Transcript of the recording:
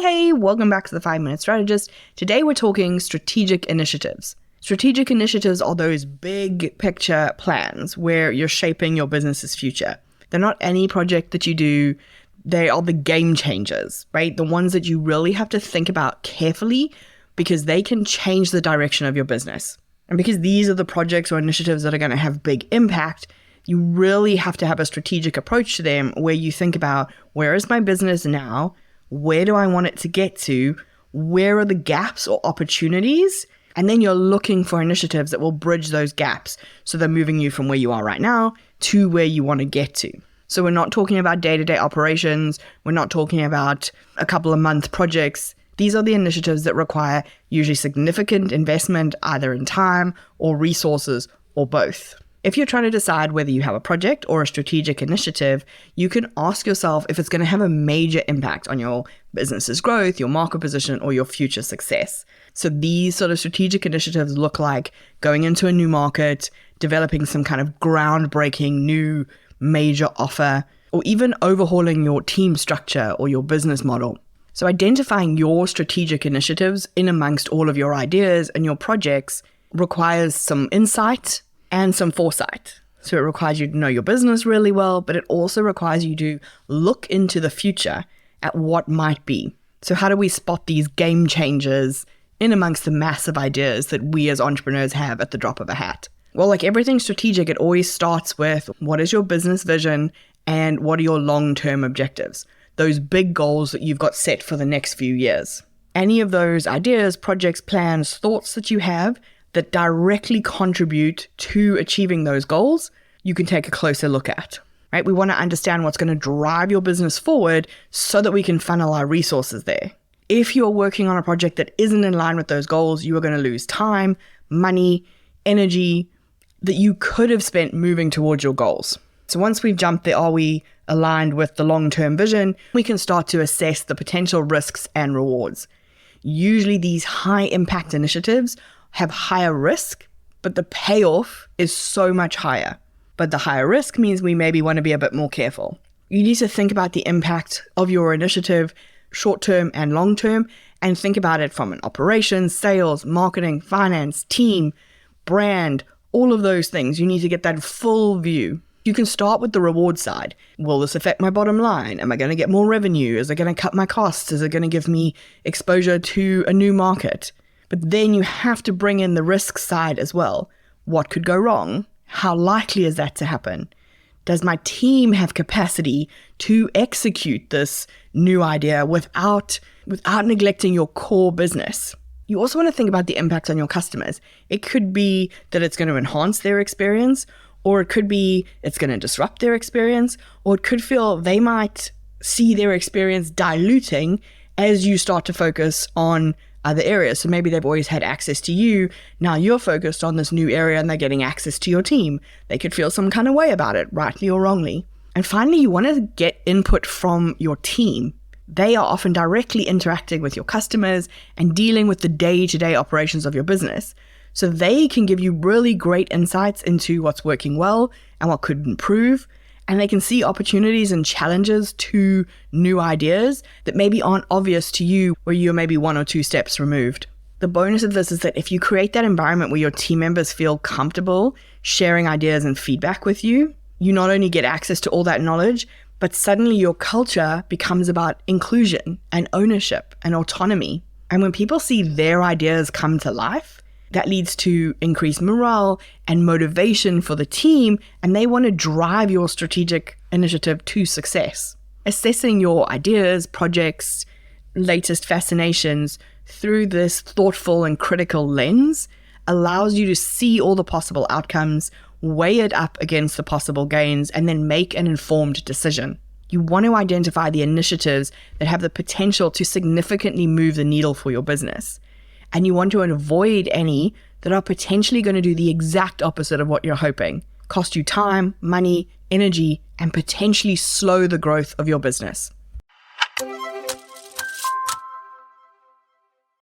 Hey, welcome back to the 5-Minute Strategist. Today we're talking strategic initiatives. Strategic initiatives are those big picture plans where you're shaping your business's future. They're not any project that you do. They are the game changers, right? The ones that you really have to think about carefully because they can change the direction of your business. And because these are the projects or initiatives that are going to have big impact, you really have to have a strategic approach to them where you think about, where is my business now? Where do I want it to get to? Where are the gaps or opportunities? And then you're looking for initiatives that will bridge those gaps so they're moving you from where you are right now to where you want to get to. So we're not talking about day-to-day operations. We're not talking about a couple of month projects. These are the initiatives that require usually significant investment, either in time or resources or both. If you're trying to decide whether you have a project or a strategic initiative, you can ask yourself if it's going to have a major impact on your business's growth, your market position, or your future success. So these sort of strategic initiatives look like going into a new market, developing some kind of groundbreaking new major offer, or even overhauling your team structure or your business model. So identifying your strategic initiatives in amongst all of your ideas and your projects requires some insight and some foresight. So it requires you to know your business really well, but it also requires you to look into the future at what might be. So how do we spot these game changers in amongst the massive ideas that we as entrepreneurs have at the drop of a hat? Well, like everything strategic, it always starts with what is your business vision and what are your long-term objectives? Those big goals that you've got set for the next few years. Any of those ideas, projects, plans, thoughts that you have that directly contribute to achieving those goals, you can take a closer look at, right? We want to understand what's going to drive your business forward so that we can funnel our resources there. If you're working on a project that isn't in line with those goals, you are going to lose time, money, energy that you could have spent moving towards your goals. So once we've jumped there, are we aligned with the long-term vision? We can start to assess the potential risks and rewards. Usually these high-impact initiatives have higher risk, but the payoff is so much higher. But the higher risk means we maybe want to be a bit more careful. You need to think about the impact of your initiative, short-term and long-term, and think about it from an operations, sales, marketing, finance, team, brand, all of those things. You need to get that full view. You can start with the reward side. Will this affect my bottom line? Am I going to get more revenue? Is it going to cut my costs? Is it going to give me exposure to a new market? But then you have to bring in the risk side as well. What could go wrong? How likely is that to happen? Does my team have capacity to execute this new idea without neglecting your core business? You also want to think about the impact on your customers. It could be that it's going to enhance their experience, or it could be it's going to disrupt their experience, or it could feel they might see their experience diluting as you start to focus on other areas. So maybe they've always had access to you. Now you're focused on this new area and they're getting access to your team. They could feel some kind of way about it, rightly or wrongly. And finally, you want to get input from your team. They are often directly interacting with your customers and dealing with the day-to-day operations of your business. So they can give you really great insights into what's working well and what could improve. And they can see opportunities and challenges to new ideas that maybe aren't obvious to you where you're maybe 1 or 2 steps removed. The bonus of this is that if you create that environment where your team members feel comfortable sharing ideas and feedback with you, you not only get access to all that knowledge, but suddenly your culture becomes about inclusion and ownership and autonomy. And when people see their ideas come to life, that leads to increased morale and motivation for the team, and they want to drive your strategic initiative to success. Assessing your ideas, projects, latest fascinations through this thoughtful and critical lens allows you to see all the possible outcomes, weigh it up against the possible gains, and then make an informed decision. You want to identify the initiatives that have the potential to significantly move the needle for your business. And you want to avoid any that are potentially going to do the exact opposite of what you're hoping, cost you time, money, energy, and potentially slow the growth of your business.